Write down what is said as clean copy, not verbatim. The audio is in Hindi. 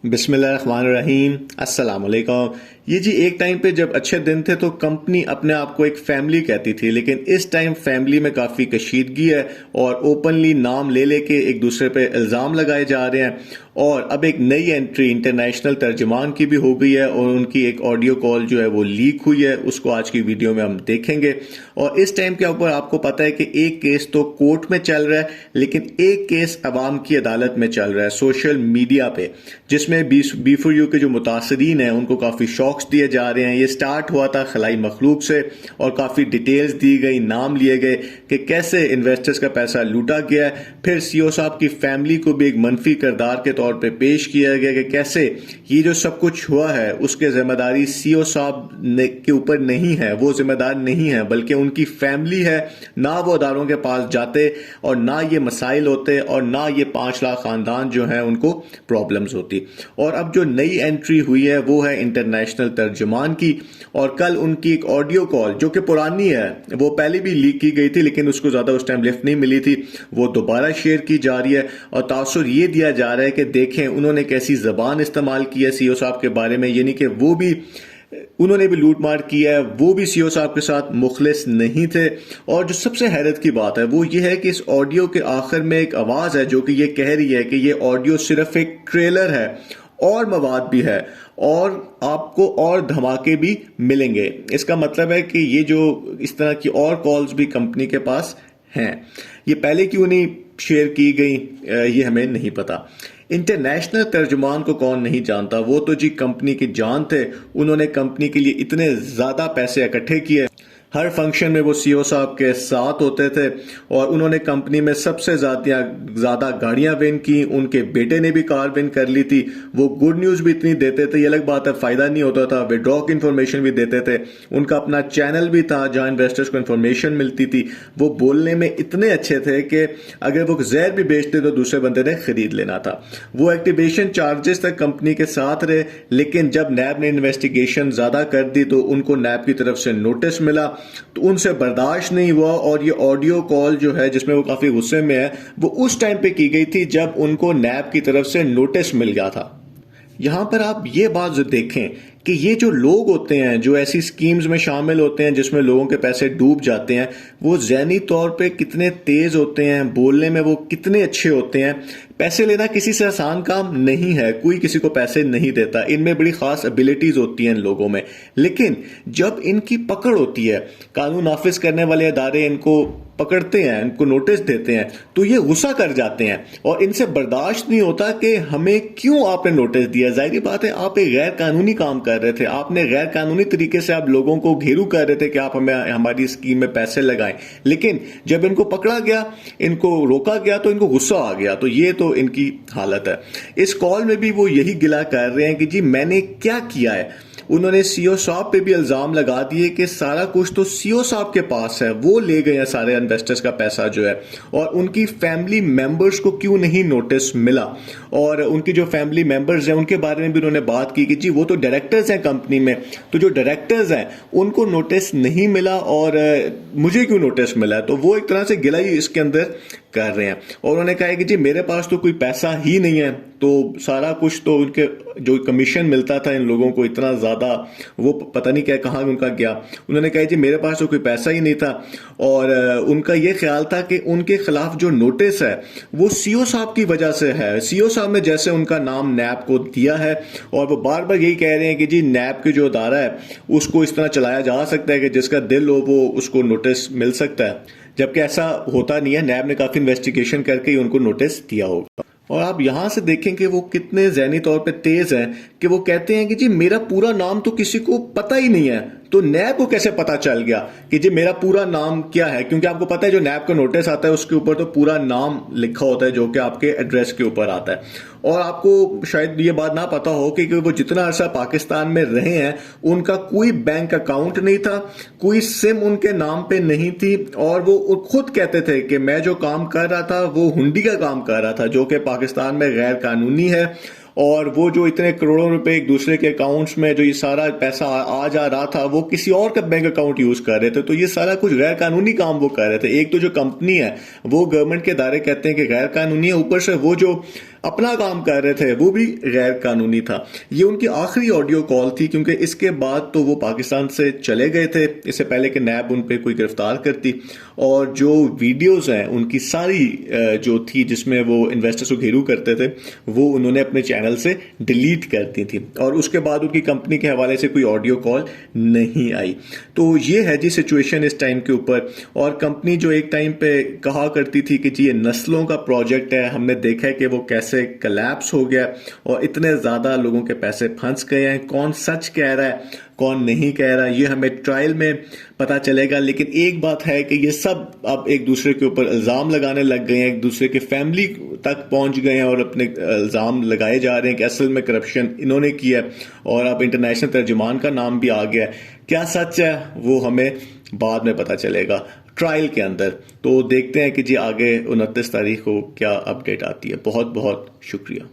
बिस्मिल्लाहिर्रहमानिर्रहीम। अस्सलाम वालेकुम। ये जी एक टाइम पे जब अच्छे दिन थे तो कंपनी अपने आप को एक फैमिली कहती थी, लेकिन इस टाइम फैमिली में काफ़ी कशीदगी है और ओपनली नाम ले लेके एक दूसरे पे इल्ज़ाम लगाए जा रहे हैं। और अब एक नई एंट्री इंटरनेशनल तर्जमान की भी हो गई है और उनकी एक ऑडियो कॉल जो है वो लीक हुई है, उसको आज की वीडियो में हम देखेंगे। और इस टाइम के ऊपर आपको पता है कि एक केस तो कोर्ट में चल रहा है, लेकिन एक केस अवाम की अदालत में चल रहा है सोशल मीडिया पे, जिसमें B4U के जो मुतासरीन हैं उनको काफ़ी शॉक्स दिए जा रहे हैं। ये स्टार्ट हुआ था खलाई मखलूक से और काफ़ी डिटेल्स दी गई, नाम लिए गए कि कैसे इन्वेस्टर्स का पैसा लूटा गया है। फिर सीओ साहब की फैमिली को भी एक मनफी किरदार के तौर पे पेश किया गया कि कैसे ये जो सब कुछ हुआ है उसके जिम्मेदारी सीओ साहब के ऊपर नहीं है, वो जिम्मेदार नहीं है, बल्कि उनकी फैमिली है। ना वो अदारों के पास जाते और ना ये मसाइल होते और ना ये 5 लाख खानदान जो है उनको प्रॉब्लम्स होती। और अब जो नई एंट्री हुई है वो है इंटरनेशनल तर्जुमान की, और कल उनकी एक ऑडियो कॉल जो कि पुरानी है, वो पहले भी लीक की गई थी लेकिन उसको ज्यादा उस टाइम लिफ्ट नहीं मिली थी, वो दोबारा शेयर की जा रही है। और तासुर ये दिया जा रहा है कि देखें उन्होंने कैसी जबान इस्तेमाल की है सीओ साहब के बारे में, यानी कि उन्होंने भी लूट मार किया है, वो भी सीओ साहब के साथ मुखलिस नहीं थे। और जो सबसे हैरत की बात है वो ये है कि इस ऑडियो के आखिर में एक आवाज है जो कि ये कह रही है कि ये ऑडियो सिर्फ एक ट्रेलर है और मवाद भी है और आपको और धमाके भी मिलेंगे। इसका मतलब है कि ये जो इस तरह की और कॉल्स भी कंपनी के पास हैं, ये पहले क्यों नहीं शेयर की गई, ये हमें नहीं पता। इंटरनेशनल तर्जुमान को कौन नहीं जानता, वो तो जी कंपनी की जान थे। उन्होंने कंपनी के लिए इतने ज्यादा पैसे इकट्ठे किए, हर फंक्शन में वो सीओ साहब के साथ होते थे और उन्होंने कंपनी में सबसे ज्यादा गाड़ियां विन की। उनके बेटे ने भी कार विन कर ली थी। वो गुड न्यूज भी इतनी देते थे, ये अलग बात है फायदा नहीं होता था, विड्रॉ की इंफॉर्मेशन भी देते थे। उनका अपना चैनल भी था जहां इन्वेस्टर्स को इंफॉर्मेशन मिलती थी। वो बोलने में इतने अच्छे थे कि अगर वो जहर भी बेचते तो दूसरे बंदे ने खरीद लेना था। वो एक्टिवेशन चार्जेस तक कंपनी के साथ रहे, लेकिन जब नैब ने इन्वेस्टिगेशन ज्यादा कर दी तो उनको नैब की तरफ से नोटिस मिला, तो उनसे बर्दाश्त नहीं हुआ। और ये ऑडियो कॉल जो है जिसमें वो काफी गुस्से में है, वो उस टाइम पे की गई थी जब उनको नैब की तरफ से नोटिस मिल गया था। यहां पर आप ये बात जो देखें कि ये जो लोग होते हैं जो ऐसी स्कीम्स में शामिल होते हैं जिसमें लोगों के पैसे डूब जाते हैं, वो ज़हनी तौर पे कितने तेज होते हैं, बोलने में वो कितने अच्छे होते हैं। पैसे लेना किसी से आसान काम नहीं है, कोई किसी को पैसे नहीं देता, इनमें बड़ी खास एबिलिटीज होती हैं इन लोगों में। लेकिन जब इनकी पकड़ होती है, कानून नाफिज करने वाले अदारे इनको पकड़ते हैं, इनको नोटिस देते हैं, तो ये गुस्सा कर जाते हैं और इनसे बर्दाश्त नहीं होता कि हमें क्यों आपने नोटिस दिया। जाहिर बात है आप एक गैर कानूनी काम कर रहे थे, आपने गैर कानूनी तरीके से आप लोगों को घेरू कर रहे थे कि आप हमें हमारी स्कीम में पैसे लगाएं। लेकिन जब इनको पकड़ा गया, इनको रोका गया, तो इनको गुस्सा आ गया। तो ये तो इनकी हालत है। इस कॉल में भी वो यही गिला कर रहे हैं कि जी मैंने क्या किया है। उन्होंने सीओ साहब पे भी इल्जाम लगा दिए कि सारा कुछ तो सीओ साहब के पास है, वो ले गए हैं सारे इन्वेस्टर्स का पैसा जो है, और उनकी फैमिली मेंबर्स को क्यों नहीं नोटिस मिला। और उनकी जो फैमिली मेंबर्स हैं उनके बारे में भी उन्होंने बात की कि जी वो तो डायरेक्टर्स हैं कंपनी में, तो जो डायरेक्टर्स हैं उनको नोटिस नहीं मिला और मुझे क्यों नोटिस मिला है। तो वो एक तरह से गिला ही इसके अंदर कर रहे हैं। और उन्होंने कहा कि जी मेरे पास तो कोई पैसा ही नहीं है, तो सारा कुछ तो उनके जो कमीशन मिलता था इन लोगों को इतना ज्यादा, वो पता नहीं क्या कहाँ उनका गया। उन्होंने कहा जी मेरे पास तो कोई पैसा ही नहीं था। और उनका ये ख्याल था कि उनके खिलाफ जो नोटिस है वो सीओ साहब की वजह से है। सीओ साहब ने जैसे उनका नाम नैब को दिया है और वो बार बार यही कह रहे हैं कि जी नैब के जो अदारा है उसको इस तरह चलाया जा सकता है कि जिसका दिल हो वो उसको नोटिस मिल सकता है, जबकि ऐसा होता नहीं है। नैब ने काफी इन्वेस्टिगेशन करके ही उनको नोटिस दिया होगा। और आप यहां से देखें कि वो कितने ज़हनी तौर पे तेज हैं कि वो कहते हैं कि जी मेरा पूरा नाम तो किसी को पता ही नहीं है, तो नैब को कैसे पता चल गया कि जी मेरा पूरा नाम क्या है। क्योंकि आपको पता है जो नैब का नोटिस आता है उसके ऊपर तो पूरा नाम लिखा होता है जो कि आपके एड्रेस के ऊपर आता है। और आपको शायद ये बात ना पता हो कि वो जितना अरसा पाकिस्तान में रहे हैं उनका कोई बैंक अकाउंट नहीं था, कोई सिम उनके नाम पे नहीं थी, और वो खुद कहते थे कि मैं जो काम कर रहा था वो हुंडी का काम कर रहा था जो कि पाकिस्तान में गैर कानूनी है। और वो जो इतने करोड़ों रुपए एक दूसरे के अकाउंट्स में जो ये सारा पैसा आ जा रहा था वो किसी और का बैंक अकाउंट यूज कर रहे थे। तो ये सारा कुछ गैर कानूनी काम वो कर रहे थे। एक तो जो कंपनी है वो गवर्नमेंट के दायरे कहते हैं कि गैर कानूनी है, ऊपर से वो जो अपना काम कर रहे थे, वो भी गैर कानूनी था। ये उनकी आखिरी ऑडियो कॉल थी, क्योंकि इसके बाद तो वो पाकिस्तान से चले गए थे, इससे पहले कि नैब उन पे कोई गिरफ्तार करती। और जो वीडियोस हैं उनकी सारी जो थी जिसमें वो इन्वेस्टर्स को घेरू करते थे, वो उन्होंने अपने चैनल से डिलीट कर दी थी, और उसके बाद उनकी कंपनी के हवाले से कोई ऑडियो कॉल नहीं आई। तो ये है जी सिचुएशन इस टाइम के ऊपर। और कंपनी जो एक टाइम पे कहा करती थी कि जी ये नस्लों का प्रोजेक्ट है, हमने देखा है कि वो कैसे कलैप्स हो गया और इतने ज़्यादा लोगों के पैसे फंस गए हैं। कौन सच कह रहा है, कौन नहीं कह रहा, ये हमें ट्रायल में पता चलेगा। लेकिन एक बात है कि ये सब अब एक दूसरे के ऊपर इल्ज़ाम लगाने लग गए हैं, एक दूसरे के फैमिली तक पहुंच गए हैं और अपने इल्ज़ाम लगाए जा रहे हैं कि असल में करप्शन इन्होंने किया है, और अब इंटरनेशनल तर्जुमान का नाम भी आ गया है। क्या सच है वो हमें बाद में पता चलेगा ट्रायल के अंदर। तो देखते हैं कि जी आगे 29 तारीख को क्या अपडेट आती है। बहुत बहुत शुक्रिया।